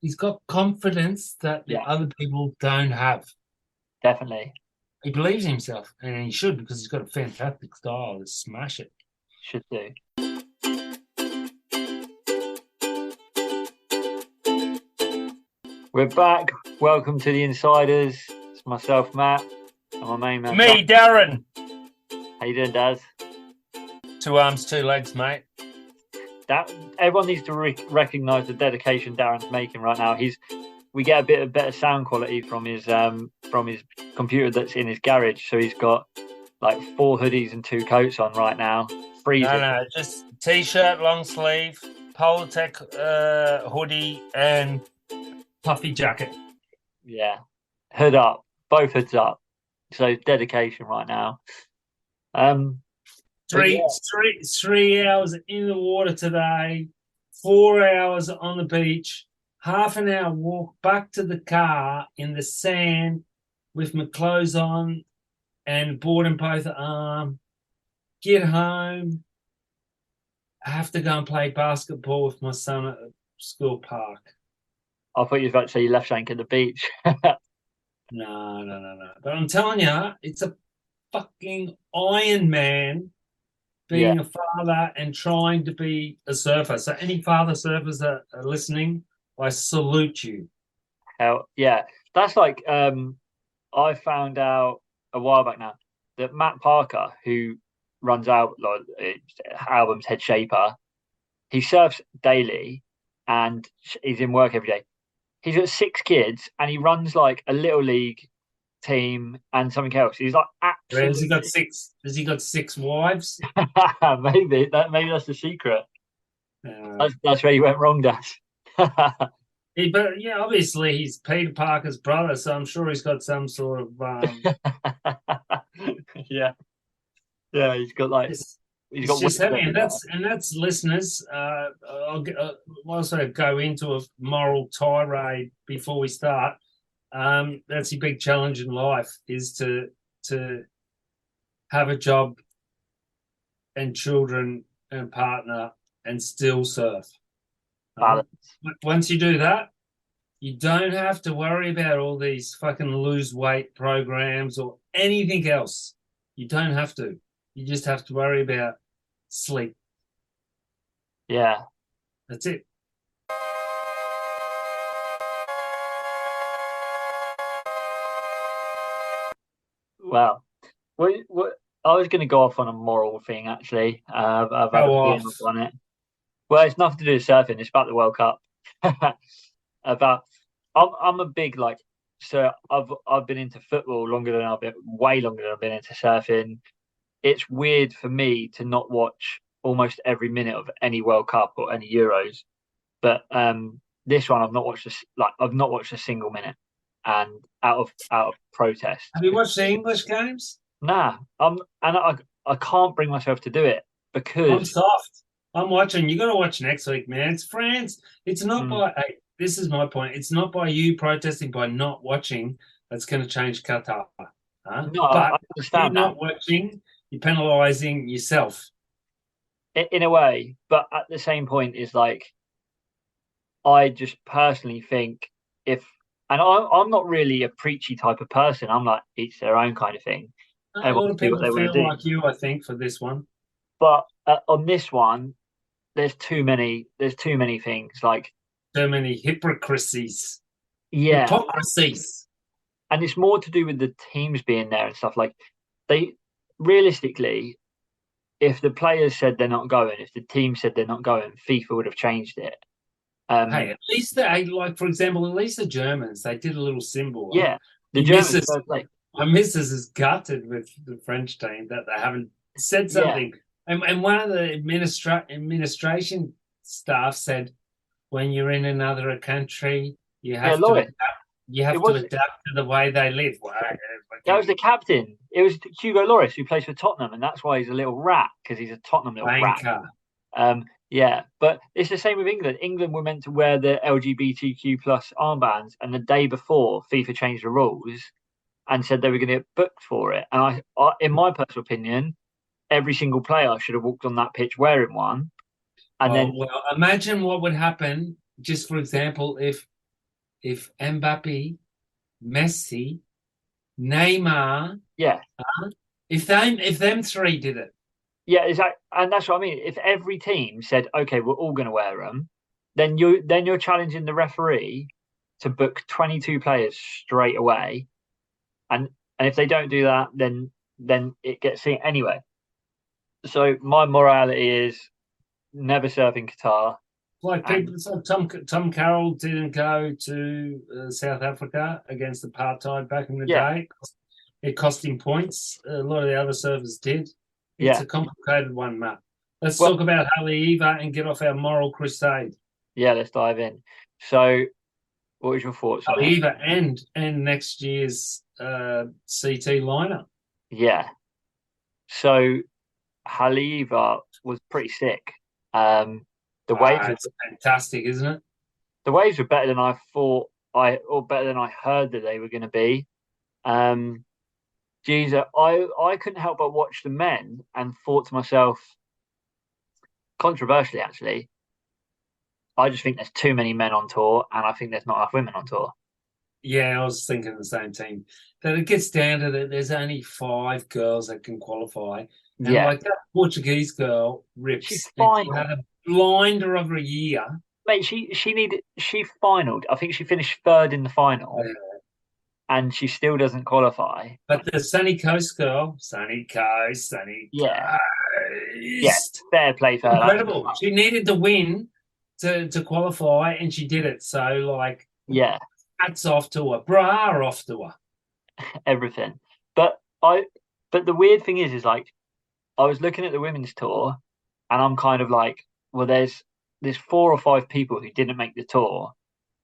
he's got confidence that the Yeah, other people don't have. definitely. He believes in himself, and he should because he's got a fantastic style to smash it. Should do. We're back. Welcome to the Insiders. It's myself, Matt, and my main man. Me, Darren. How you doing, Daz? 2 arms, 2 legs, mate. That everyone needs to recognise the dedication Darren's making right now. We get a bit of better sound quality from his computer that's in his garage. So he's got like 4 hoodies and 2 coats on right now. Freezing. No, just t-shirt, long sleeve, Polartec hoodie, and puffy jacket. Yeah, hood up, both hoods up. So dedication right now. Three 3 hours in the water today, 4 hours on the beach, half an hour walk back to the car in the sand with my clothes on and board in both arm. Get home. I have to go and play basketball with my son at the school park. I thought you were about to say you left Shank at the beach. No. But I'm telling you, it's a fucking Iron Man being a father and trying to be a surfer. So any father surfers that are listening, I salute you. Hell yeah. That's like I found out a while back now that Matt Parker, who runs out like albums Head Shaper, he surfs daily and he's in work every day. He's got 6 kids and he runs like a little league team and something else. He's like absolutely. Has he got 6? Has he got 6 wives? maybe that's the secret. That's where you went wrong, Dash. But yeah, obviously he's Peter Parker's brother, so I'm sure he's got some sort of yeah. He's got like it's got just heavy, and that's listeners. I'll also go into a moral tirade before we start. That's your big challenge in life is to have a job and children and partner and still surf. balance. Once you do that, you don't have to worry about all these fucking lose weight programs or anything else. You don't have to. You just have to worry about sleep. Yeah. That's it. Well, what I was going to go off on a moral thing actually. I've had Go a off. feeling on it. Well, it's nothing to do with surfing. It's about the World Cup. about I'm a big like so I've been into football way longer than I've been into surfing. It's weird for me to not watch almost every minute of any World Cup or any Euros, but this one I've not watched a single minute, and out of protest. Have you watched the English games? Nah, I can't bring myself to do it I'm because soft. I'm watching. You got to watch next week, man. It's France. It's not by. Hey, this is my point. It's not by you protesting by not watching that's going to change Qatar. no, But I understand you're not watching, you're penalising yourself. in a way, but at the same point is like I just personally think I'm not really a preachy type of person. I'm like each their own kind of thing. A Everyone lot of do what people they want feel to do. like you, I think, for this one. But on this one, there's too many things. Like So many hypocrisies. yeah, Hypocrisies. and it's more to do with the teams being there and stuff. Like they realistically, if the players said they're not going, if the team said they're not going, FIFA would have changed it. Hey, at least they, like, for example, at least the Germans, they did a little symbol. Yeah, the My Germans. my missus is gutted with the French team that they haven't said something. Yeah. And one of the administration staff said, when you're in another country, you have to adapt. You have to adapt to the way they live. That was the captain. It was Hugo Lloris who plays for Tottenham, and that's why he's a little rat because he's a Tottenham little rat. Yeah, but it's the same with England. England were meant to wear the LGBTQ plus armbands, and the day before, FIFA changed the rules and said they were going to get booked for it. And in my personal opinion, every single player should have walked on that pitch wearing one. And well, imagine what would happen, just for example, if if Mbappe, Messi, Neymar, Yeah, if them three did it, yeah, exactly. And that's what I mean. If every team said, "Okay, we're all going to wear them," then you're challenging the referee to book 22 players straight away, and if they don't do that, then it gets seen anyway. So my morality is never surf in Qatar. like And people, so Tom Carroll didn't go to South Africa against apartheid back in the yeah, day. It cost him points. A lot of the other surfers did. It's yeah. a complicated one, Matt. Let's Well, talk about Haleiwa and get off our moral crusade. yeah. Let's dive in. So, what was your thoughts on it? Haleiwa and next year's CT lineup. Yeah. So Haliva was pretty sick. The waves It's fantastic, isn't it? the waves were better than I thought or better than I heard that they were going to be. Um, geez, I couldn't help but watch the men and thought to myself, controversially actually, I just think there's too many men on tour, and I think there's not enough women on tour. Yeah, I was thinking the same thing. That it gets down to that there's only 5 girls that can qualify. And Yeah, like that Portuguese girl she's rips and she final, had a blinder of a year. mate. She finaled. I think she finished third in the final, and she still doesn't qualify. But the Sunny Coast girl, Sunny Yeah, yeah, Coast. fair play for her. Incredible. She needed to win to qualify and she did it. So like Yeah, hats off to her. Bra off to her. everything. But but the weird thing is like I was looking at the women's tour, and I'm kind of like, well, there's 4 or 5 people who didn't make the tour,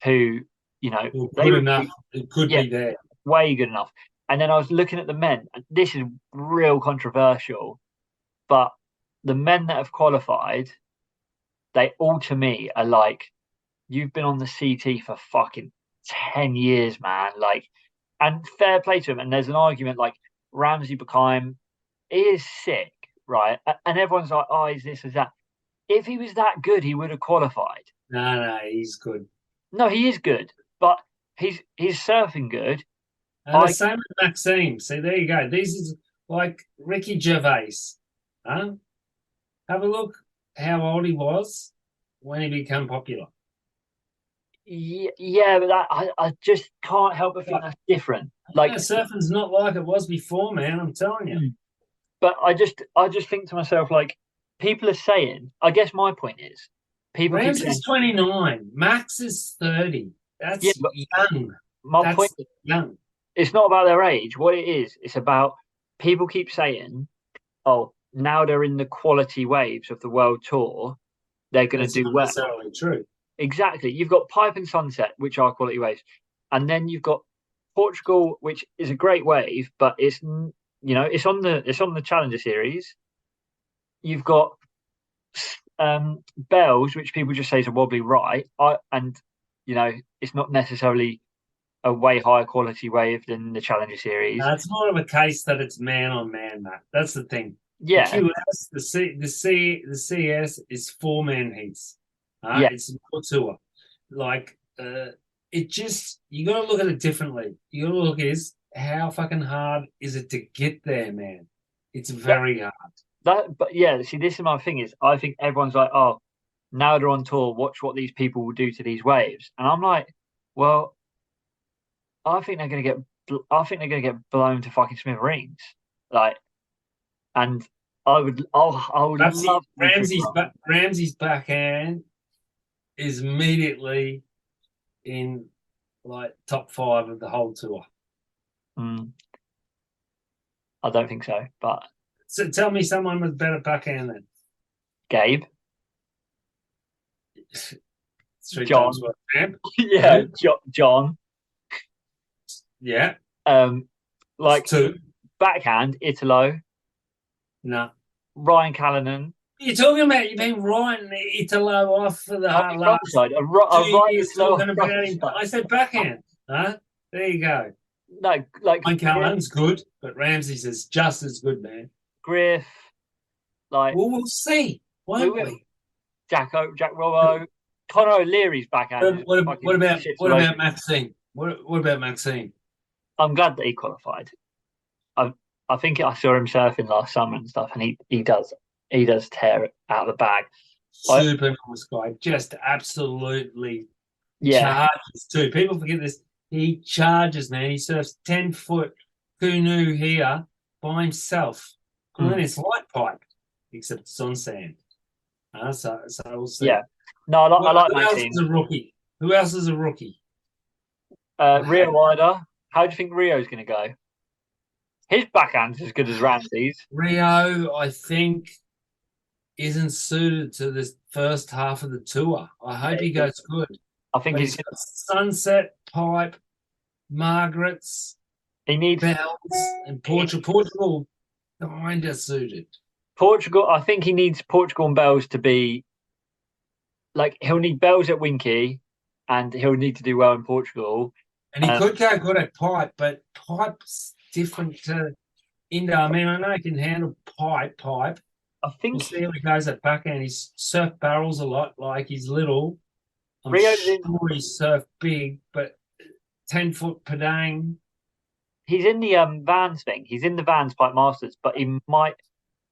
who Well, they good were enough. It could yeah be there. way good enough. And then I was looking at the men, and this is real controversial, but the men that have qualified, they all to me are like, you've been on the CT for fucking 10 years, man. Like, and fair play to him. And there's an argument like Ramsey Buckheim is sick, right? And everyone's like, oh, is this, is that. If he was that good, he would have qualified. No, he's good. No, he is good, but he's surfing good. And the same with Maxime. See, there you go. This is like Ricky Gervais. Huh? Have a look how old he was when he became popular. Yeah, but I just can't help but think that's different. Like, surfing's not like it was before, man. I'm telling you. but I just think to myself, like, people are saying. I guess my point is, people keep Rams saying, is 29. Max is 30. That's yeah, but young. my point That's young. it's not about their age. What it is, it's about people keep saying, oh, now they're in the quality waves of the world tour, they're going to That's do not well. necessarily true. Exactly. You've got Pipe and Sunset, which are quality waves, and then you've got Portugal, which is a great wave, but it's on the Challenger Series. You've got Bells, which people just say is a wobbly right, and it's not necessarily a way higher quality wave than the Challenger Series. It's more of a case that it's man on man, Matt. That's the thing. Yeah, The QS, the CS is 4-man heats. yeah, It's more tour. Like it just you got to look at it differently. You got to look is how fucking hard is it to get there, man? It's very hard. but yeah. See, this is my thing is I think everyone's like, oh, now they're on tour. Watch what these people will do to these waves, and I'm like, well, I think they're gonna get. I think they're gonna get blown to fucking smithereens. Like, and I would love Ramsey's backhand is immediately in like top 5 of the whole tour. I don't think so, but So tell me someone with better backhand than Gabe, 3 John. times worth champ. Yeah, John. Yeah. Like 2. backhand, Italo, No. Ryan Callanan. You're talking about you've been writing Italo off for the last Frontside, 2 years talking about him. frontside. I said backhand. Huh? There you go. No, like Mike Callan's good, but Ramsey's is just as good, man. Griff, like Well, we'll see, won't we? Jack Robbo, Conor O'Leary's backhand is fucking shits what all over. about Maxine? What about Maxine? I'm glad that he qualified. I think I saw him surfing last summer and stuff, and he does tear it out of the bag. Super nice guy, just absolutely Yeah. charges too. People forget this. He charges, man. He surfs 10-foot canoe here by himself. Well, then it's light pipe, except it's on sand. So we'll see. Yeah. No, I like who else Maxine. is a rookie? Who else is a rookie? Rio Wider. How do you think Rio's going to go? His backhand's as good as Ramsey's. Rio, I think, isn't suited to this first half of the tour. I hope he goes good. I think he's got Sunset, Pipe, Margaret's, he needs Bells, and Portugal kind of suited. Portugal. I think he needs Portugal and Bells to be like he'll need Bells at Winky, and he'll need to do well in Portugal. And he could go good at Pipe, but Pipe's different to Indo. I mean, I know he can handle Pipe. I think we'll see how he goes at backhand. He's surf barrels a lot, like he's little. I'm Rio sure he surf big, but 10-foot Padang. He's in the Vans thing. He's in the Vans Pipe Masters, but he might.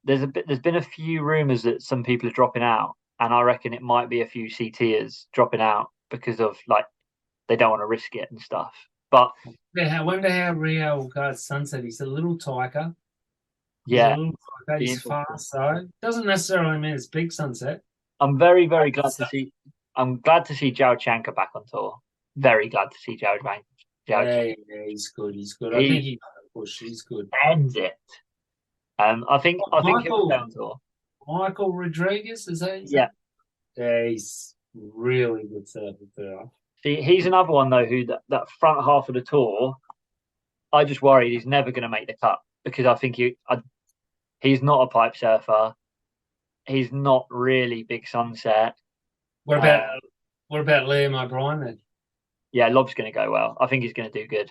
There's been a few rumours that some people are dropping out, and I reckon it might be a few CTers dropping out because of like they don't want to risk it and stuff. But I wonder how Rio will go at Sunset. He's a little tiker. Yeah, he's fast though. Doesn't necessarily mean it's big Sunset. I'm very, very glad to see. I'm glad to see Zhao Chanka back on tour. Very glad to see Zhao Chanka. Yeah, he's good. He's good. I think he push. He's good. Ends it. I think he'll down tour. Michael Rodriguez is that? Yeah. Yeah, he's really good surfer. See, he's another one though who that front half of the tour. I just worried he's never going to make the cut because I think he's not a pipe surfer. He's not really big Sunset. What about Liam O'Brien then? Yeah, Lob's going to go well. I think he's going to do good.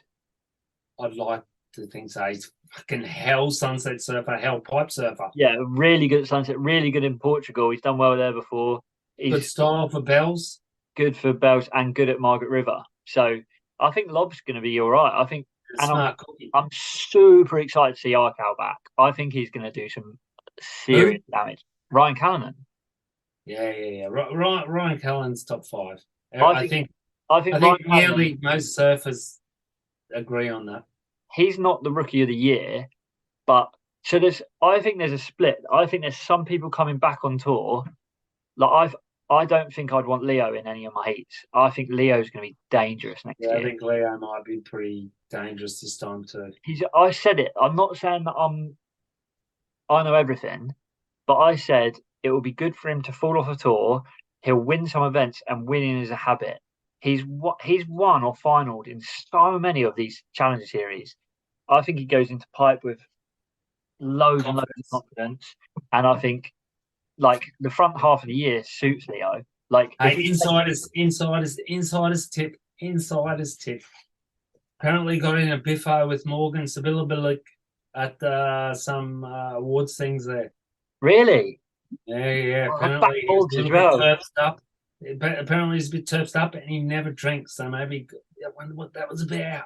I'd like to think so. He's fucking hell Sunset surfer, hell pipe surfer. Yeah, really good at Sunset, really good in Portugal. He's done well there before. He's good style for Bells. Good for Bells and good at Margaret River. So I think Lob's going to be all right. I think I'm super excited to see Arkell back. I think he's going to do some serious damage. Ryan Callanan. Yeah. Ryan Callanan's top 5. I think nearly most surfers agree on that. He's not the rookie of the year, but I think there's a split. I think there's some people coming back on tour. Like I don't think I'd want Leo in any of my heats. I think Leo's going to be dangerous next year. I think Leo might be pretty dangerous this time too. I said it. I'm not saying that I know everything, but I said it will be good for him to fall off a tour. He'll win some events, and winning is a habit. He's won or finaled in so many of these Challenger series. I think he goes into pipe with loads and loads of confidence, and I think like the front half of the year suits Leo. Like insiders tip. Apparently got in a biffo with Morgan Sibilabilik at some awards things there. Really? Yeah. Apparently he's a bit turfed up and he never drinks. So maybe I wonder what that was about.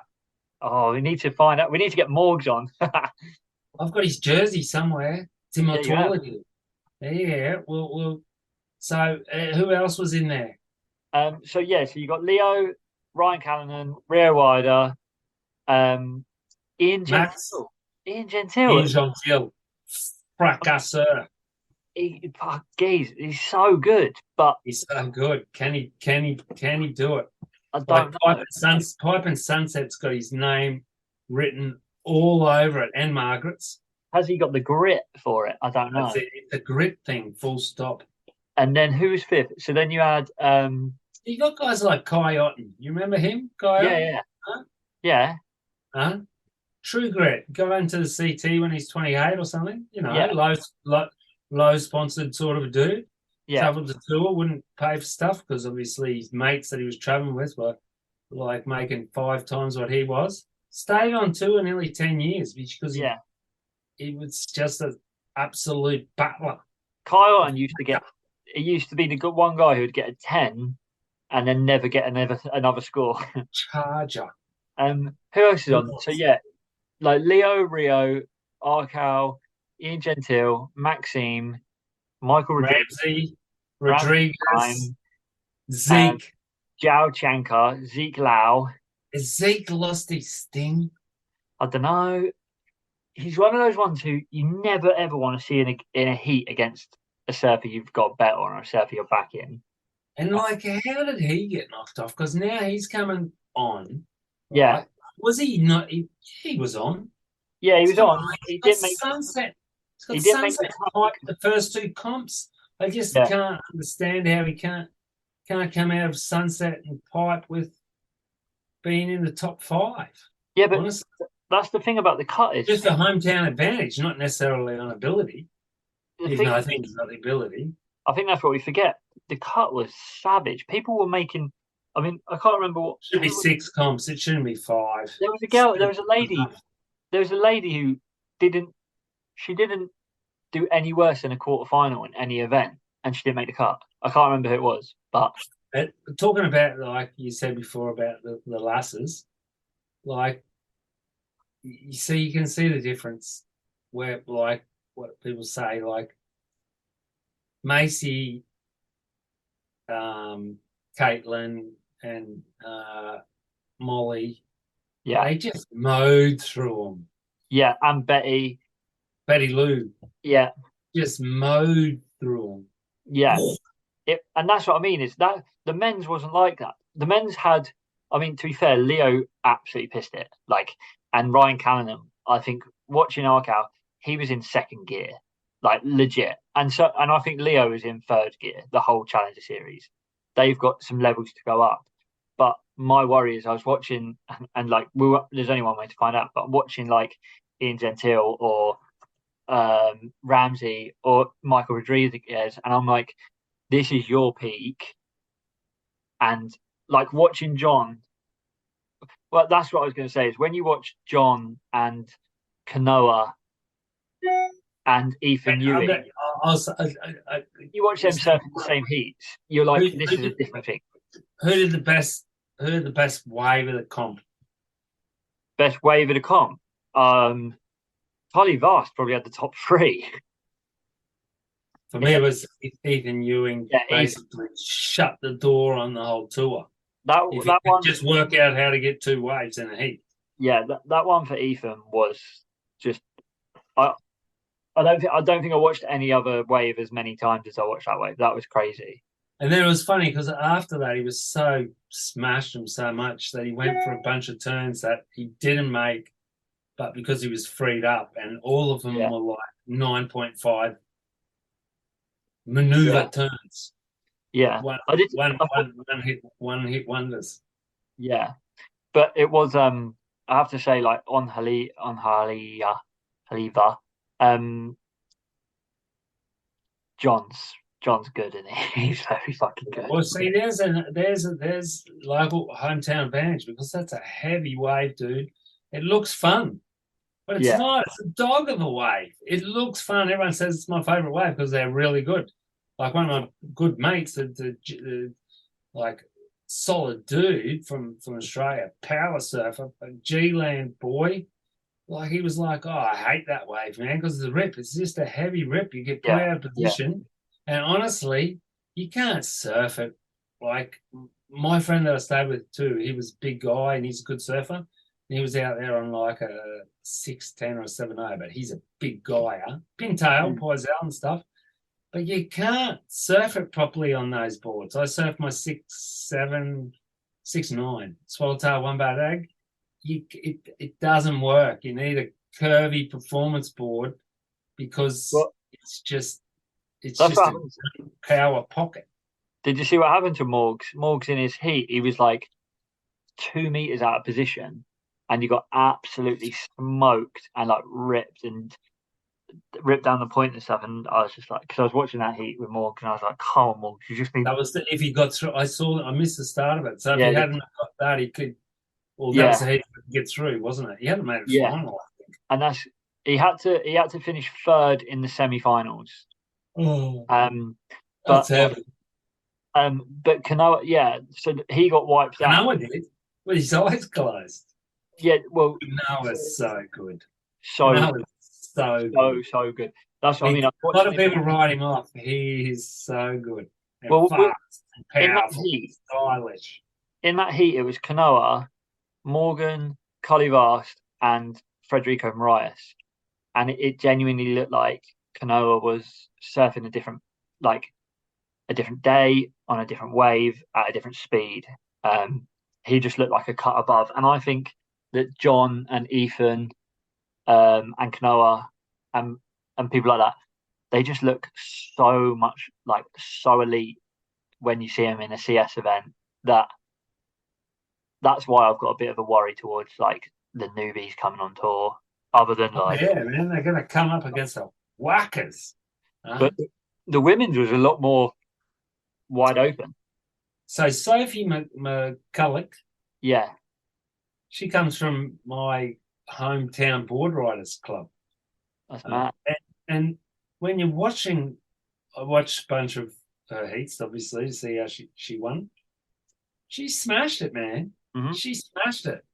Oh, we need to find out. We need to get Morgs on. I've got his jersey somewhere. It's in my toilet here. Yeah. Well. So who else was in there? So you got Leo, Ryan Callanan, Rio Wider, Ian Gentile. Ian Gentile. Fracasseur. He's so good, but he's so good. Can he do it? I don't know. Pipe and Sunset's got his name written all over it, and Margaret's. Has he got the grit for it? I don't know. It's a grit thing, full stop. And then who's 5th? So then you had you got guys like Kai Otten. You remember him? Kai Otten? Yeah. Huh? Yeah. Huh? True grit. Got into the CT when he's 28 or something. You know, low sponsored sort of a dude. Yeah. Traveled the tour, wouldn't pay for stuff because obviously his mates that he was traveling with were like making 5 times what he was. Stayed on tour nearly 10 years because he was just an absolute battler. Kyle used to be the good one guy who would get a 10 and then never get another score. Charger. Who else is on? So yeah, like Leo, Rio, Arcal, Ian Gentile, Maxime, Michael Ramsey, Ramsey, Rodriguez, um, Zeke. Zhao Chanka, Zeke Lau. Has Zeke lost his sting? I don't know. He's one of those ones who you never ever want to see in a heat against a surfer you've got bet on or a surfer you're back in. And like, how did he get knocked off? Because now he's coming on. Yeah. Right? Was he not? He was on. Yeah, he was on. He He didn't make Sunset. he He's didn't got make Sunset the hype the first two comps. I just yeah. can't understand how he can't come out of Sunset and pipe with being in the top 5. Yeah, but honestly. that's the thing about the cut is Just the hometown advantage, not necessarily on ability. Even though I think he's got the ability. I think that's what we forget. The cut was savage. People were making. I mean, I can't remember what. It should be 6 comps. It shouldn't be 5. There was a girl. There was a lady. There was a lady who didn't. She didn't do any worse in a quarterfinal in any event, and she didn't make the cut. I can't remember who it was, but talking about, like you said before about the lasses, like you can see the difference where, like, what people say, like Macy, Caitlin, and Molly, yeah, they just mowed through them. Yeah, and Betty Lou, yeah, just mowed through them. Yeah, and that's what I mean is that the men's wasn't like that. The men's had, I mean, to be fair, Leo absolutely pissed it. Like, and Ryan Callinan, I think watching Arcal, he was in second gear, like legit. And I think Leo was in third gear the whole Challenger series. They've got some levels to go up. But my worry is I was watching, and like there's only one way to find out. But I'm watching like Ian Gentile or Ramsey or Michael Rodriguez, and I'm like, this is your peak. And like watching John, well, that's what I was going to say is when you watch John and Kanoa and Ethan Ewing, you watch them surfing the same heats, you're like, this is a different thing. Who did the best wave of the comp? Best wave of the comp? Holly Vast probably had the top 3. For me, it was Ethan Ewing basically shut the door on the whole tour. That one just work out how to get 2 waves in a heat. Yeah, that one for Ethan was just. I don't think I watched any other wave as many times as I watched that wave. That was crazy. And then it was funny because after that he was so smashed him so much that he went for a bunch of turns that he didn't make, but because he was freed up, and all of them were like 9.5 maneuver turns. Yeah, one hit wonders. Yeah, but it was I have to say, like on Haliva, John's good, isn't he? He's very fucking good. Well, see, there's local hometown advantage because that's a heavy wave, dude. It looks fun, but it's not. It's a dog of a wave. It looks fun. Everyone says it's my favorite wave because they're really good. Like one of my good mates, like solid dude from Australia, power surfer, a G-land boy. Like he was like, oh, I hate that wave, man, because the rip. It's just a heavy rip. You get put out of position, and honestly, you can't surf it. Like my friend that I stayed with too, he was a big guy and he's a good surfer. And he was out there on like a 6'10" or a 7'0", but he's a big guy, pintail, Poisel and stuff. But you can't surf it properly on those boards. I surfed my 6'7", 6'9", swallowtail one bar dag. It doesn't work. You need a curvy performance board because it's just a power pocket. Did you see what happened to Morgs? Morgs in his heat, he was like 2 meters out of position, and he got absolutely smoked and like ripped down the point and stuff. And I was just like, because I was watching that heat with Morgs, and I was like, come on, Morgs, you just need. That was if he got through. I missed the start of it. So if he hadn't got that, he could. Well, that was the heat to get through, wasn't it? He hadn't made it final, I think. And he had to finish 3rd in the semi-finals. Oh, but But Kanoa, yeah, so he got wiped out. Noah did with his eyes closed. Yeah, well, Noah's so good. so Noah's so good. so good. That's what I A mean. I'm lot watching of him. people write him off. He is so good and Well, fast and in that powerful, heat, stylish. it was Kanoa, Morgan, Cully Vast, and Federico Moraes, and it genuinely looked like Kanoa was surfing like a different day on a different wave at a different speed. He just looked like a cut above, and I think that John and Ethan, and Kanoa, and people like that, they just look so much like so elite when you see them in a CS event that that's why I've got a bit of a worry towards like the newbies coming on tour. Other than Oh like, yeah, man, they're going to come up against the whackers. Huh? but the women's was a lot more wide open. So Sophie McCulloch, Yeah, she comes from my hometown board riders club. that's mad. And when you're watching, I watched a bunch of her heats, obviously, to see how she won. She smashed it, man. Mm-hmm. She smashed it.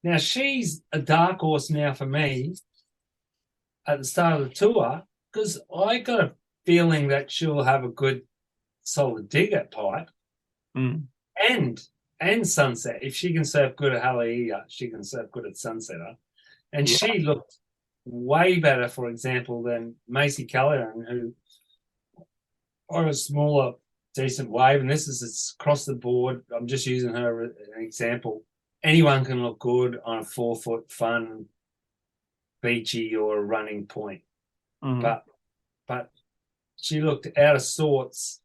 Now, she's a dark horse now for me at the start of the tour because I got a feeling that she'll have a good, solid dig at pipe and sunset. If she can surf good at Haleiwa, she can surf good at sunsetter. And Yeah, she looked way better, for example, than Macy Callahan, who on a smaller, decent wave. And this is across the board. I'm just using her as an example. Anyone can look good on a 4-foot fun, beachy or a running point. But she looked out of sorts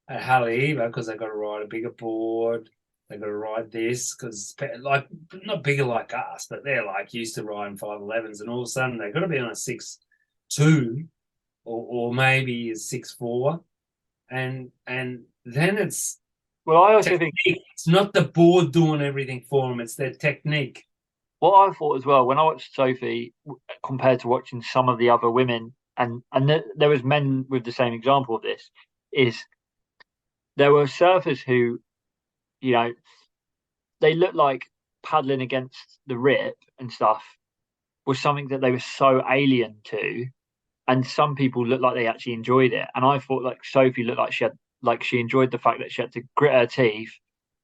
at Haleiwa because they got to ride a bigger board. They got to ride this because, like, not bigger like us, but they're like used to riding 511s, and all of a sudden they got to be on a 6.2 or maybe a 6.4, and then it's well, I also technique. think It's not the board doing everything for them; it's their technique. what I thought as well when I watched Sophie compared to watching some of the other women, and there was men with the same example of this, is there were surfers who, you know, they looked like paddling against the rip and stuff was something that they were so alien to, and some people looked like they actually enjoyed it. And I thought like Sophie looked like she enjoyed the fact that she had to grit her teeth,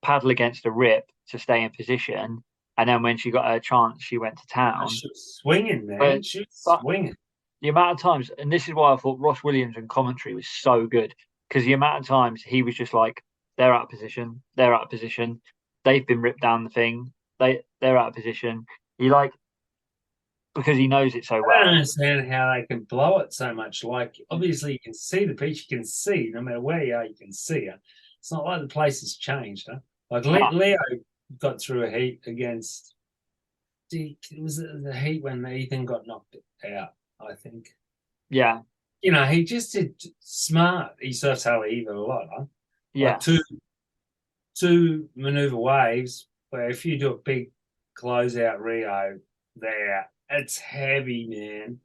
paddle against a rip to stay in position, and then when she got her chance, she went to town. She was swinging, man. But, She was swinging. The amount of times, and this is why I thought Ross Williams and commentary was so good, because the amount of times he was just like, they're out of position, they're out of position, they've been ripped down the thing, they're out of position. He like because he knows it so I well. don't understand how they can blow it so much. Like, obviously, you can see the beach. You can see, no matter where you are, you can see it. It's not like the place has changed, huh? Like, Leo got through a heat against. It was the heat when Ethan got knocked out, I think. Yeah. You know, he just did smart. He surfs Haleiwa a lot, huh? Yeah. Like two maneuver waves where if you do a big closeout Rio there, it's heavy, man.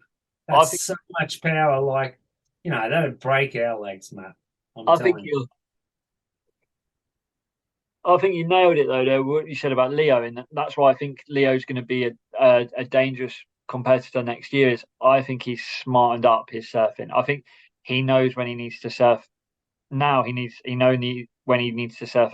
That's so much power. Like, you know, that'd break our legs, Matt. I think you nailed it though. There, what you said about Leo, and that's why I think Leo's going to be a dangerous competitor next year. Is I think he's smartened up his surfing. I think he knows when he needs to surf. Now when he needs to surf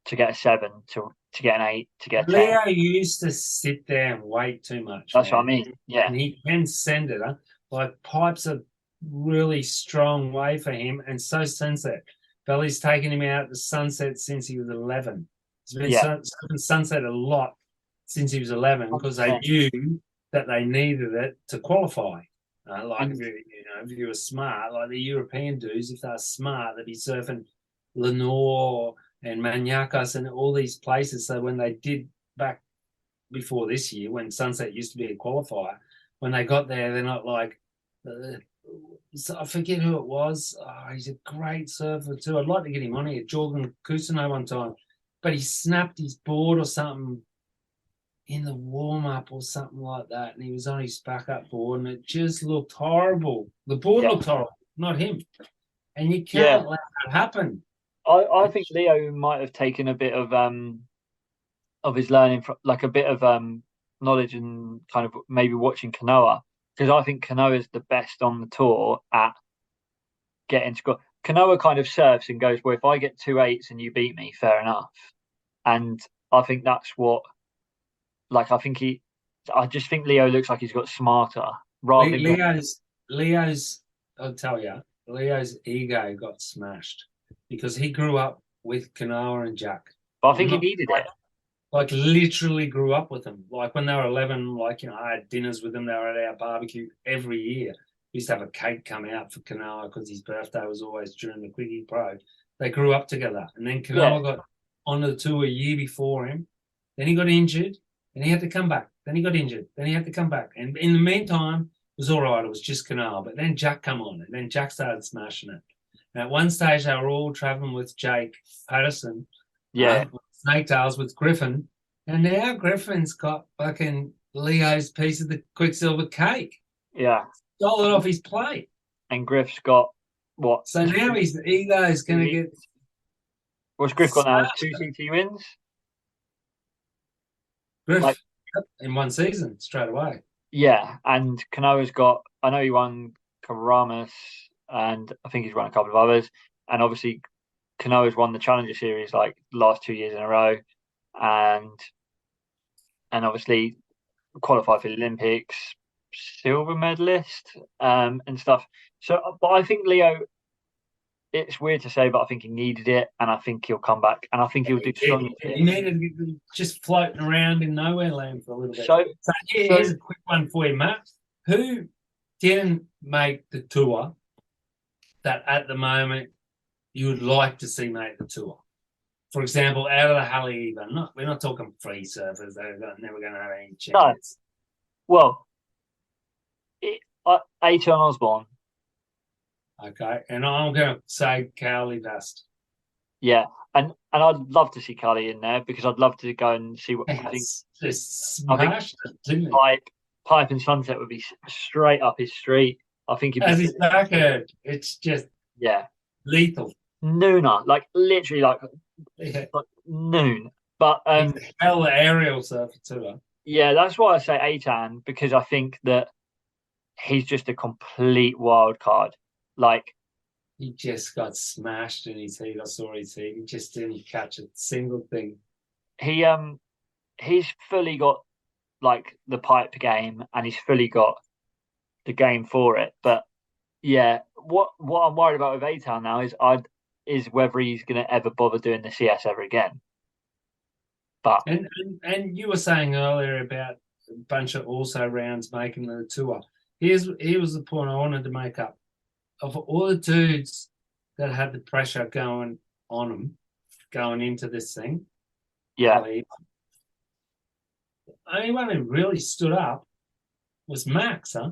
to get a 7, to get an 8, to get a 10. Leo used to sit there and wait too much. That's man. what I mean. Yeah. And he can send it, huh? Like, pipe's a really strong way for him, and so sunset. Belly's taken him out to sunset since he was 11. He's been surfing sunset a lot since he was 11 because they knew that they needed it to qualify. If you were smart, like the European dudes, if they're smart, they'd be surfing Lenore and Maniacas and all these places. So when they did back before this year, when sunset used to be a qualifier, when they got there, they're not like, I forget who it was. Oh, he's a great surfer too. I'd like to get him on here. Jordan Cousineau one time, but he snapped his board or something in the warm-up or something like that, and he was on his backup board, and it just looked horrible. The board looked horrible, not him. And you can't let that happen. I think Leo might have taken a bit of his learning from like a bit of knowledge and kind of maybe watching Kanoa, because I think Kanoa is the best on the tour at getting score. Kanoa kind of serves and goes, well, if I get 2 8s and you beat me, fair enough. And I think that's what, like, I just think Leo looks like he's got smarter rather than. Leo's. I'll tell you, Leo's ego got smashed because he grew up with Kanoa and Jack. But I think he needed it. Like literally grew up with them. Like when they were 11, like, I had dinners with them. They were at our barbecue every year. We used to have a cake come out for Kanoa because his birthday was always during the Quickie Pro. They grew up together. And then Kanoa got onto the tour a year before him. Then he got injured. Then he had to come back. Then he got injured. Then he had to come back. And in the meantime, it was all right. It was just Kanoa. But then Jack come on. And then Jack started smashing it. And at one stage, they were all traveling with Jake Patterson. Yeah. Snaketails with Griffin, and now Griffin's got fucking Leo's piece of the Quicksilver cake. Yeah. Stole it off his plate. And Griff's got what? So now his ego is going to get. What's Griff got now? 2 CT wins? Griff in one season straight away. Yeah, and Kanoa's got, I know he won Karamas, and I think he's won a couple of others. And obviously, Kanoa's won the Challenger Series like the last 2 years in a row, and obviously qualified for the Olympics, silver medalist, and stuff. So, but I think Leo, it's weird to say, but I think he needed it, and I think he'll come back, and I think he'll do strong. He needed just floating around in nowhere land for a little bit. So here's a quick one for you, Matt. Who didn't make the tour that at the moment you would like to see make the tour? For example, out of the Halley, even we're not talking free surfers; they're never going to have any chance. No. Well, Aiton Osborne. Okay, and I'm going to say Cowley Vast. Yeah, and I'd love to see Cully in there because I'd love to go and see what I think. Just smashed it, didn't he? Pipe and Sunset would be straight up his street. I think as his backhand, it's just lethal. Nooner, like literally like noon. But hell aerial surfer too. Yeah, that's why I say Aitan, because I think that he's just a complete wild card. Like, he just got smashed in his heat. I saw his heat. He just didn't catch a single thing. He's fully got like the pipe game, and he's fully got the game for it. But yeah, what I'm worried about with Aitan now is whether he's going to ever bother doing the CS ever again. But and you were saying earlier about a bunch of also rounds making the tour. Here was the point I wanted to make up. Of all the dudes that had the pressure going on them going into this thing, the only one who really stood up was Max, huh?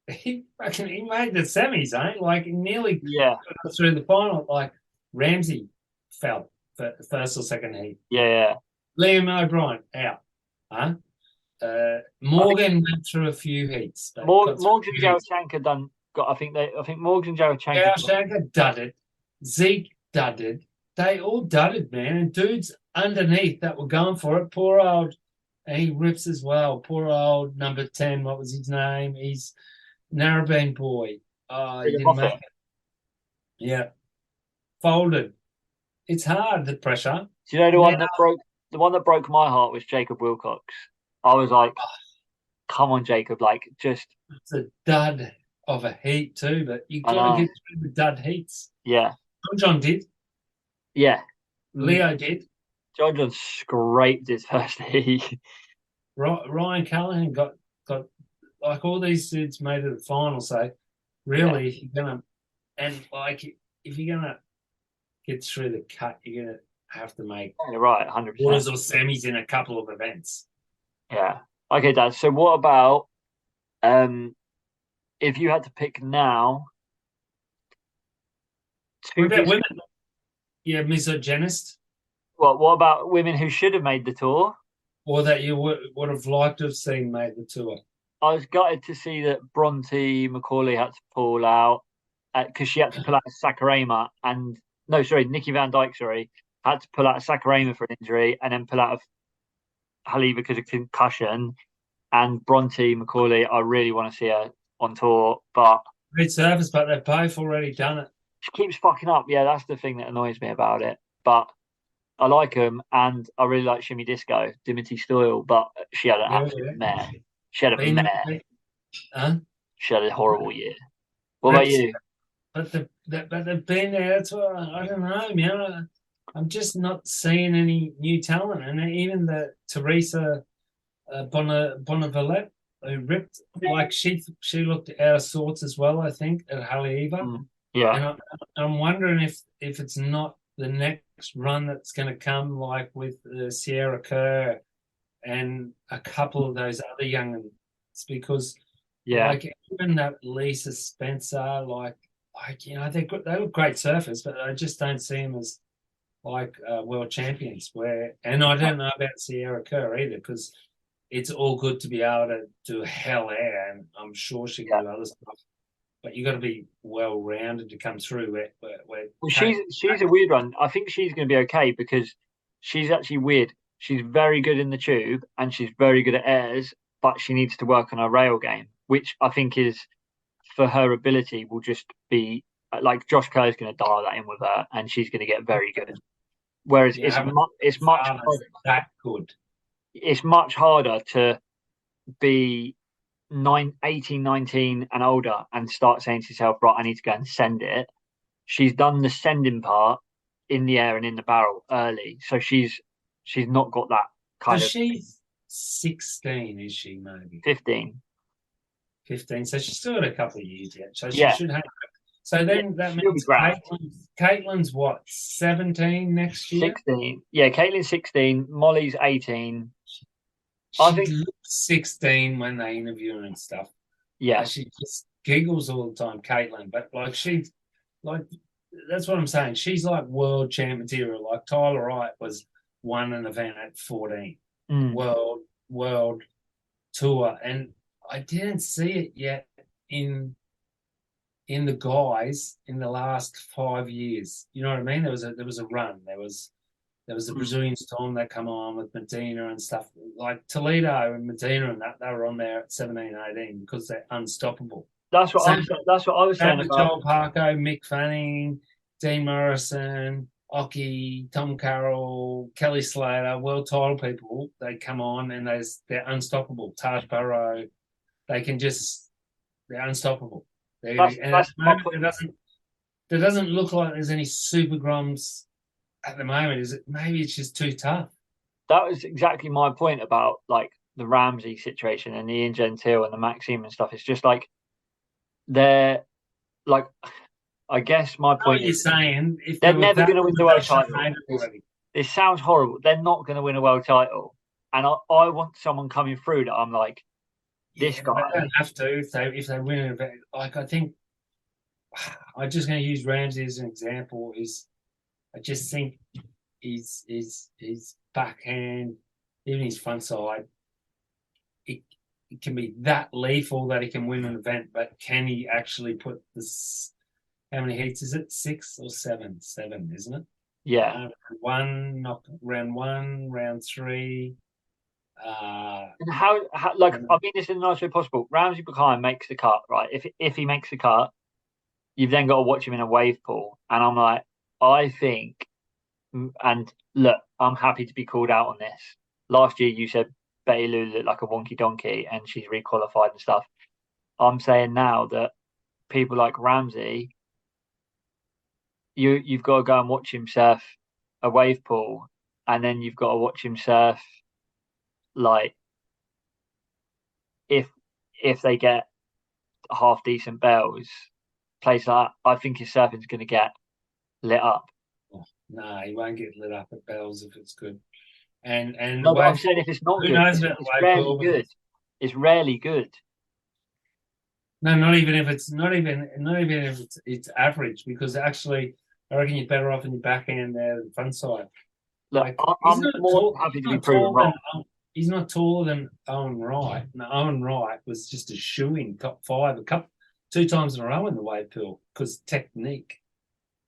He made the semis, eh? Like nearly got through the final. Like Ramsey fell for the first or second heat. Yeah. Liam O'Brien out, huh? Morgan went through a few heats. Morgan Jaroshanka done. I think Morgan Jaroshanka dudded. Zeke dudded. They all dudded, man. And dudes underneath that were going for it. Poor old, and he rips as well. Poor old number 10. What was his name? He's Narrabeen boy. He didn't make it. Yeah, folded. It's hard, the pressure. Do you know the one that broke my heart was Jacob Wilcox. I was like, come on, Jacob, like just. It's a dud of a heat too, but you got to get through the dud heats. Yeah. John did. Yeah. Leo did. John scraped his first heat. Ryan Callahan got like all these dudes made it the final. So really, if you're gonna get through the cut, you're gonna have to make you're right, 100%. quarters or semis in a couple of events. Yeah. Okay, Dad. So what about if you had to pick now? What about women? Yeah, misogynist. Well, what about women who should have made the tour? Or that you would have liked to have seen made the tour? I was gutted to see that Bronte McCauley had to pull out because she had to pull out Sakurama, and no, sorry, Nikki Van Dyke, sorry, had to pull out a Sakurama for an injury and then pull out of Haliva because of concussion. And Bronte McCauley, I really want to see her on tour, but Great service, but they've both already done it. she keeps fucking up. Yeah, that's the thing that annoys me about it. But I like them, and I really like Shimmy Disco, Dimity Stoyle, but she had an Yeah, absolute yeah. mare. She had a Been, mare. huh? She had a horrible year. What about That's you? but they've been there. That's what I don't know, man. I'm just not seeing any new talent, and even the Teresa Bonavalette who ripped like she looked out of sorts as well. I think at Haleiwa, Yeah, and I'm wondering if it's not the next run that's going to come, like with Sierra Kerr and a couple of those other young ones, because yeah. like even that Lisa Spencer, they look great surfers, but I just don't see them as like world champions. And I don't know about Sierra Kerr either, because it's all good to be able to do hell air, and I'm sure she can Yeah. do other stuff. But you got to be well rounded to come through. Well, she's a weird one. I think she's going to be okay because she's actually weird. She's very good in the tube and she's very good at airs, but she needs to work on her rail game, which I think is for her ability will just be like Josh Kerr is going to dial that in with her, and she's going to get very good. Whereas You haven't it's much fathers that good. it's much harder to be 18, 19 and older and start saying to yourself, right, I need to go and send it. She's done the sending part in the air and in the barrel early, so she's not got that So kind of she's 16, is she? Maybe 15. 15. So she's still got a couple of years yet. So she Yeah, should have. So yeah, then that she'll be means grand. Caitlin's what, 17 next year? 16. Yeah, Caitlin's 16. Molly's 18. I She think. looks 16 when they interview her and stuff. Yeah, She just giggles all the time, Caitlin. But like she's like that's what I'm saying. She's like world champ material. Like Tyler Wright won an event at 14. mm, World tour. And I didn't see it yet in the guys in the last 5 years. You know what I mean? There was a run. There was the mm. Brazilian Storm that come on with Medina and stuff. Like Toledo and Medina and that, they were on there at 17, 18 because they're unstoppable. That's what Same, That's what I was saying same with about. Joel Parko, Mick Fanning, Dean Morrison, Oki, Tom Carroll, Kelly Slater, world title people. They come on and they're unstoppable. Taj Burrow, they're unstoppable. And at That's the my moment, point. there doesn't look like there's any super groms at the moment. Is it? Maybe it's just too tough. That was exactly my point about like the Ramsey situation and the Ian Gentile and the Maxime and stuff. It's just like they're like I guess my I know what point you're is saying. If they're they were never that going to win the good, they world should have title. made it already. This sounds horrible. They're not going to win a world title, and I want someone coming through that I'm like this Yeah, but they guy. don't have to if they win an event. Like I think, I'm just going to use Ramsey as an example. I just think his backhand, even his front side, it can be that lethal that he can win an event. But can he actually put this? How many heats is it? 6 or 7? 7, isn't it? Yeah. Round one, round three. And how like I mean this in the nicest way possible. Ramsey Buchanan makes the cut, right? If he makes the cut, you've then got to watch him in a wave pool. And I'm like, I think, and look, I'm happy to be called out on this. Last year, you said Betty Lou looked like a wonky donkey and she's requalified and stuff. I'm saying now that people like Ramsey, you've got to go and watch him surf a wave pool, and then you've got to watch him surf like if if they get half decent bells, places like that, I think his surfing's going to get lit up. No, he won't get lit up at Bells if it's good. And No, but I'm wave saying if it's not who good, knows about the it's wave rarely pool? good. It's rarely good. No, not even if it's average, because actually I reckon you're better off in your backhand there than front side. Look, Like I'm more than happy to be proven wrong. He's not taller than Owen Wright. No, Owen Wright was just a shoe in top 5 2 times in a row in the wave pool because technique.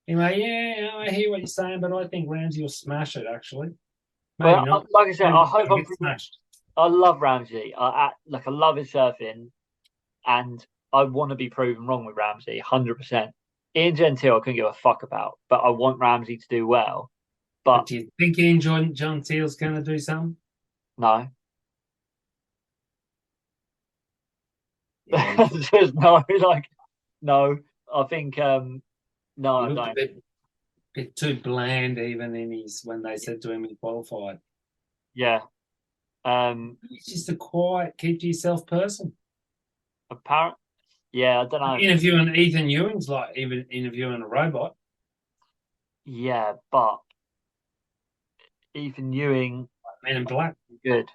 Anyway, yeah, I hear what you're saying, but I think Ramsey will smash it. Actually, maybe Well, not. like I said, Maybe I hope he'll I'm. get smashed. I love Ramsey. I love his surfing, and I want to be proven wrong with Ramsey, 100%. Ian Gentile, I couldn't give a fuck about, but I want Ramsey to do well. But But do you think Ian John Teal's going to do something? no, Yeah, just no, like no. I think no, he I looked a don't. bit too bland, even in his when they said to him he qualified. Yeah. He's just a quiet, keep to yourself person. Apparent. Yeah, I don't know. Interviewing Ethan Ewing's like even interviewing a robot. Yeah, but Ethan Ewing, Men in Black. good.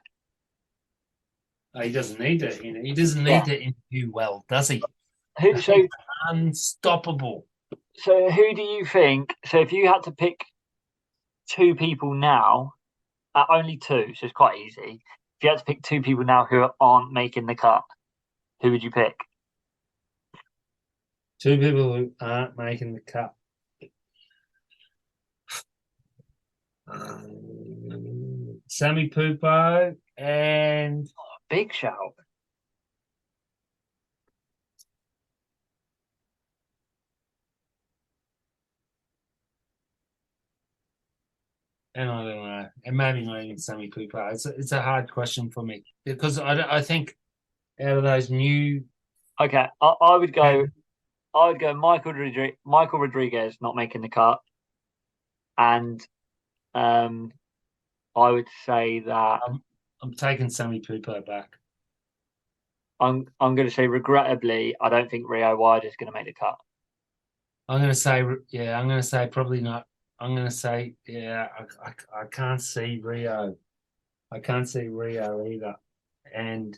He doesn't need to. He doesn't Yeah. need to interview well, does he? So, Unstoppable. so who do you think? So, if you had to pick two people now, only two, so it's quite easy. If you had to pick two people now who aren't making the cut, who would you pick? Two people who aren't making the cut. Sammy Pupo and Big shout. I don't know, and maybe not even Sammy Pupo. It's a hard question for me because I think out of those new, Okay, I would go. I would go Michael Rodriguez not making the cut, and um, I would say that I'm taking Sammy Pupo back. I'm going to say regrettably, I don't think Rio Wide is going to make the cut. I'm going to say, yeah, I'm going to say probably not. I'm going to say, yeah, I can't see Rio. I can't see Rio either. And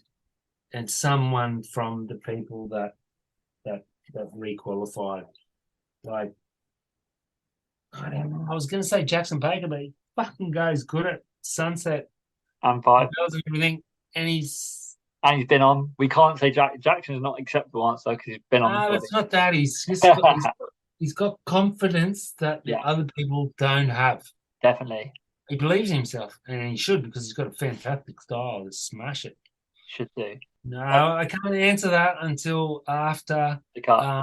someone from the people that requalified, like I don't know. I was going to say Jackson Baker, but he fucking goes good at sunset. And He five, does everything, and he's and he's been on. We can't say Jackson's not acceptable answer because he's been on the no, body. it's not that. He's just he's got confidence that the Yeah, other people don't have. definitely He believes in himself, and he should because he's got a fantastic style to smash it. should do No, I can't answer that until after the cut.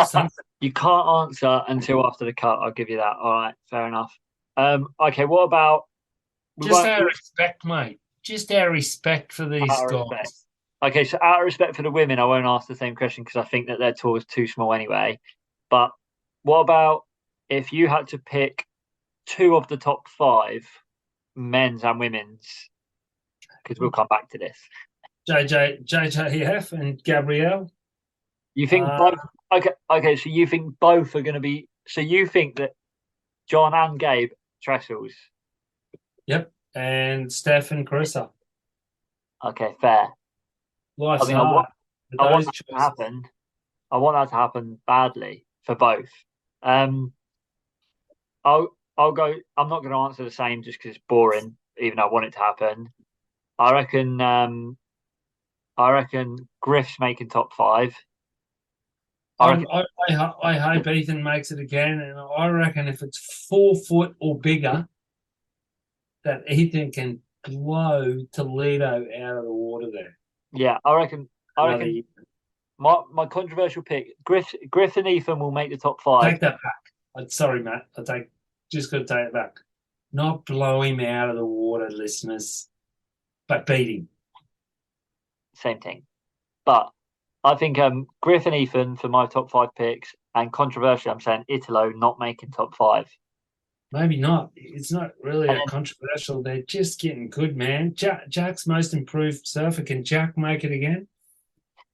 sunset. You can't answer until after the cut. I'll give you that. All right, fair enough. Okay, what about we Just won't our respect, mate. Just our respect for these out of respect. guys. Okay, so out of respect for the women, I won't ask the same question because I think that their tour is too small anyway. But what about if you had to pick two of the top five, men's and women's? Because we'll come back to this. JJF and Gabrielle. You think both? Okay. So you think both are going to be? So you think that John and Gabe Trestles? Yep, and Steph and Carissa. Okay, fair. I Life's mean, hard. I want Those that to choices. happen. I want that to happen badly for both. Um, I'll go. I'm not going to answer the same just because it's boring, even though I want it to happen. I reckon. I reckon Griff's making top five. I reckon. I hope Ethan makes it again, and I reckon if it's 4 foot or bigger, that Ethan can blow Toledo out of the water there. Yeah, I reckon. I Another reckon. year. My controversial pick: Griff and Ethan will make the top five. Take that back. Sorry, Matt. Just got to take it back. Not blow him out of the water, listeners, but beat him. Same thing. But I think Griff and Ethan for my top five picks, and controversially, I'm saying Italo not making top five. Maybe not. It's not really And a then, controversial. They're just getting good, man. Jack's most improved surfer. Can Jack make it again?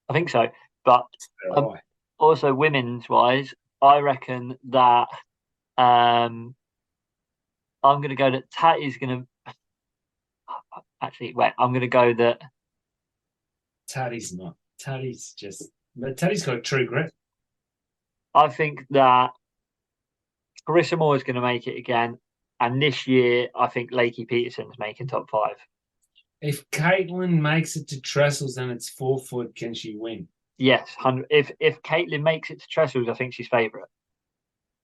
I think so. But Oh, also women's wise, I reckon that I'm going to go that Tatty's going to actually wait. I'm going to go that Taddy's not. Taddy's just. But Taddy's got true grit. I think that Carissa Moore is going to make it again. And this year, I think Lakey Peterson's making top five. If Caitlin makes it to Trestles and it's 4 foot, can she win? Yes, 100. If Caitlin makes it to Trestles, I think she's favourite.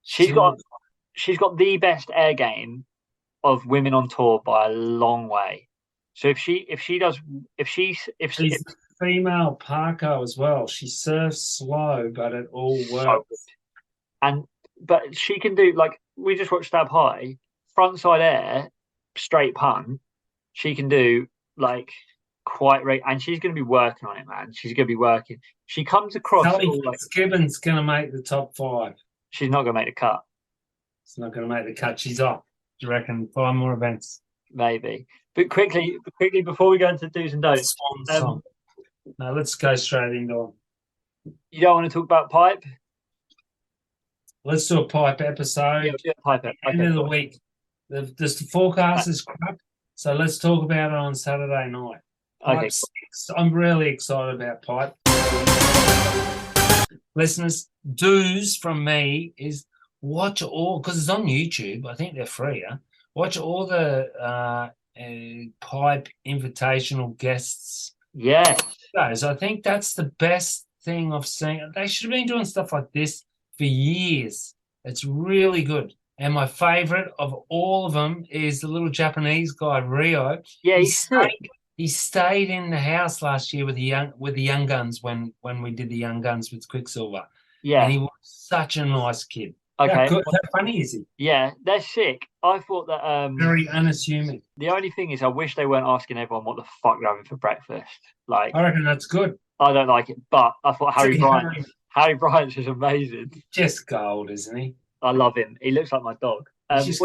She's Still, got the best air game of women on tour by a long way. So if she's a female Parko as well. She serves slow, but it all so works. and but she can do like we just watched Stab High front side air straight punt. She can do like quite right, and she's going to be working on it, man. She's going to be working. She comes across Sally all like Fitzgibbon's going to make the top 5. she's not going to make the cut, She's not going to make the cut. She's off. Do you reckon 5 more events? maybe. But quickly before we go into do's and don'ts, Swan song. No, let's go straight into it. you don't want to talk about pipe? Let's do a pipe episode. Yeah, we'll do a pipe. End of the week. The forecast is crap, so let's talk about it on Saturday night. Okay. I'm really excited about pipe. Listeners, do's from me is watch all, because it's on YouTube. I think they're free. Huh? Watch all the pipe invitational guests. Yes. Guys, I think that's the best thing I've seen. They should have been doing stuff like this for years. It's really good. And my favorite of all of them is the little Japanese guy, Rio. Yeah, he stayed in the house last year with the young guns when we did the young guns with Quicksilver. Yeah. And he was such a nice kid. Okay. How funny is he? Yeah, they're sick. I thought that Very unassuming. The only thing is I wish they weren't asking everyone what the fuck they're having for breakfast. Like I reckon that's good. I don't like it, but I thought Harry Bryant's was amazing. Just gold, isn't he? I love him. He looks like my dog. And you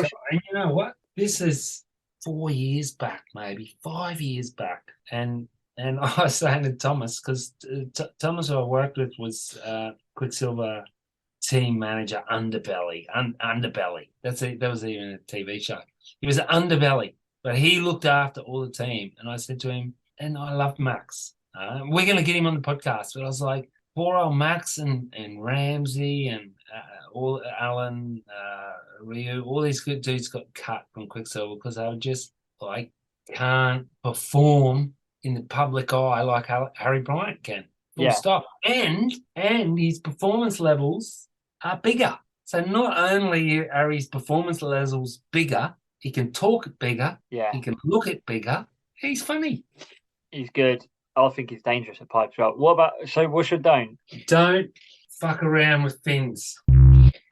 know what? This is 4 years back, maybe 5 years back, and I was saying to Thomas, because Thomas, who I worked with, was Quicksilver team manager, Underbelly. That was even a TV show. He was an Underbelly, but he looked after all the team. And I said to him, and I love Max. We're going to get him on the podcast, but I was like, poor old Max and Ramsey and all Alan, Ryu, all these good dudes got cut from Quicksilver because they were just like can't perform in the public eye like Harry Bryant can. Full stop. And his performance levels are bigger. So not only are his performance levels bigger, he can talk bigger. Yeah. He can look it bigger. He's funny. He's good. I think he's dangerous at pipes. Well, what's your don't? Don't fuck around with fins.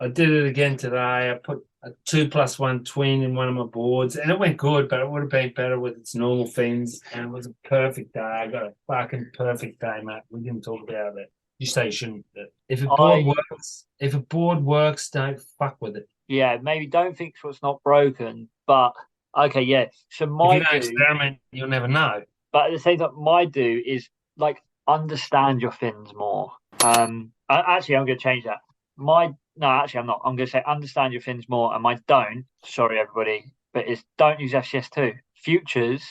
I did it again today. I put a 2+1 twin in one of my boards, and it went good, but it would have been better with its normal fins. And it was a perfect day. I got a fucking perfect day, Matt. We didn't talk about it. You say you shouldn't. If a board works, don't fuck with it. Yeah, maybe don't fix what's not broken. But okay, yeah. So if you don't experiment, you'll never know. But at the same time, my do is like understand your fins more. I'm going to change that. I'm not. I'm going to say understand your fins more. And my don't, sorry everybody, but is don't use FCS2. Futures,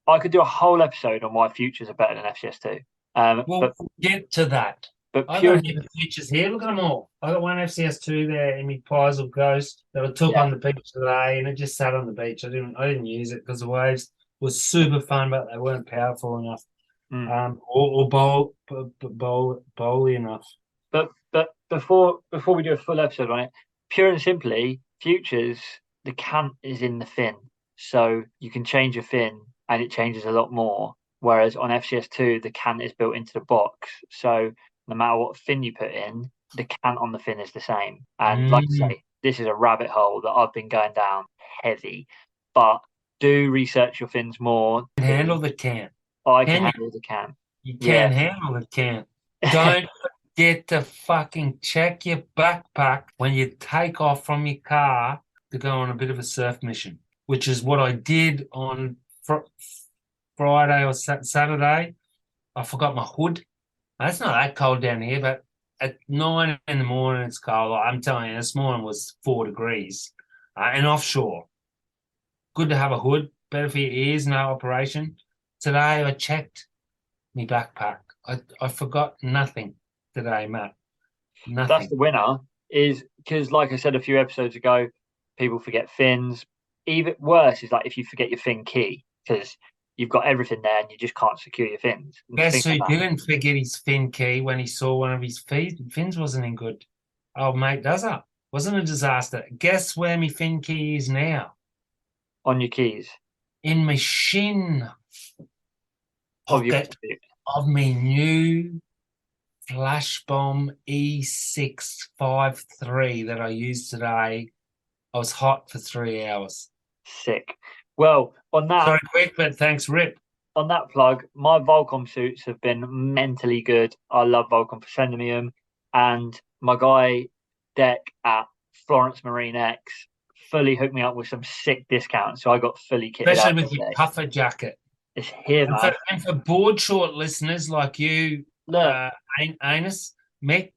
I could do a whole episode on why futures are better than FCS2. We'll get to that. But I got the futures here. Look at them all. I got one FCS2 there in my Piesel Ghost that I took on the beach today, and it just sat on the beach. I didn't use it because the waves was super fun, but they weren't powerful enough, or bowly enough. But before we do a full episode on it, pure and simply, futures, the cant is in the fin, so you can change your fin, and it changes a lot more. Whereas on FCS2, the cant is built into the box, so no matter what fin you put in, the cant on the fin is the same. And like I say, this is a rabbit hole that I've been going down heavy, but do research your fins more. Handle the can. I can handle the can. You can handle the can. Don't forget to fucking check your backpack when you take off from your car to go on a bit of a surf mission, which is what I did on Friday or Saturday. I forgot my hood. It's not that cold down here, but at 9 in the morning, it's cold. I'm telling you, this morning was 4 degrees and offshore. Good to have a hood, better for your ears, no operation. Today I checked my backpack. I forgot nothing today, Matt. Nothing. That's the winner, is because, like I said a few episodes ago, people forget fins. Even worse is like if you forget your fin key, because you've got everything there and you just can't secure your fins. Guess who didn't forget his fin key when he saw one of his fins wasn't in good? Old mate Dozer. Wasn't a disaster. Guess where my fin key is now? On your keys. In my shin Of your pocket of my new Flash Bomb E653 that I used today. I was hot for 3 hours. Sick. Well, on that. Sorry, quick, but thanks, Rip. On that plug, my Volcom suits have been mentally good. I love Volcom for sending me them. And my guy, Deck at Florence Marine X, fully hooked me up with some sick discounts. So I got fully kitted Especially out with today. your puffer jacket. It's here, man. And for board short listeners like you, Look, Anus, Mick,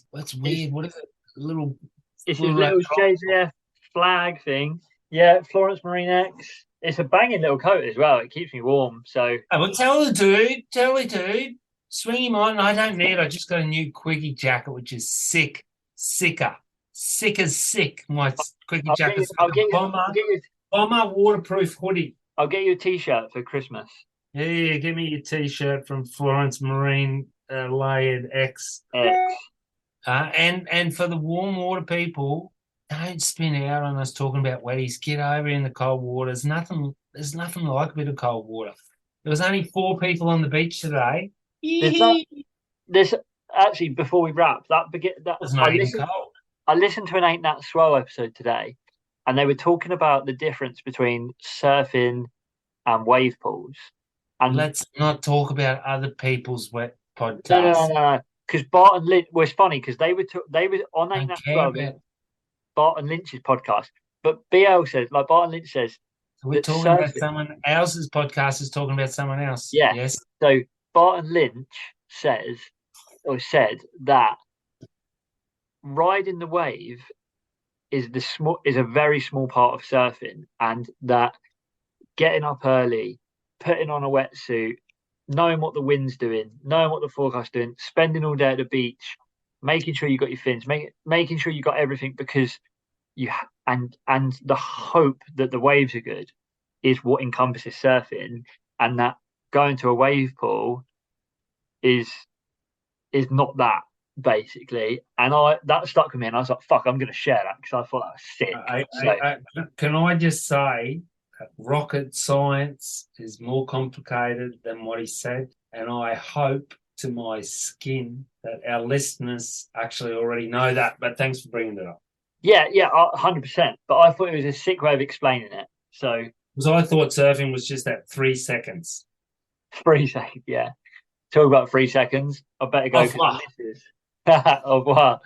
what's weird? What is it? Little. it's his little JJF flag thing. Yeah, Florence Marine X. It's a banging little coat as well. It keeps me warm. So I will tell the dude, swing him on. I don't need. I just got a new Quickie jacket, which is sick as sick. My Quickie jacket. Bomber waterproof hoodie. I'll get you a t-shirt for Christmas. Yeah, give me your t-shirt from Florence Marine Layered X. And for the warm water people, don't spin out on us talking about wetties. Get over in the cold water. There's nothing like a bit of cold water. There was only 4 people on the beach today. There's actually, before we wrap, I listened to an Ain't That Swell episode today, and they were talking about the difference between surfing and wave pools. And let's not talk about other people's wet podcasts. No. Because Bart and Lynch was funny because they were on Ain't That Swell, Bart and Lynch's podcast. But BL says, like Bart and Lynch says, so we're talking about someone else's podcast is talking about someone else. Yeah. Yes. So Bart and Lynch said that riding the wave is a very small part of surfing, and that getting up early, putting on a wetsuit, knowing what the wind's doing, knowing what the forecast's doing, spending all day at the beach, making sure you got your fins, making sure you got everything, because and the hope that the waves are good is what encompasses surfing, and that going to a wave pool is not that, basically. And that stuck with me, and I was like, fuck, I'm gonna share that because I thought that was sick. Can I just say, rocket science is more complicated than what he said, and I hope to my skin that our listeners actually already know that. But thanks for bringing it up. Yeah, 100%. But I thought it was a sick way of explaining it. So, because I thought surfing was just that 3 seconds. 3 seconds, yeah. Talk about 3 seconds. I better go. Au revoir. Au revoir.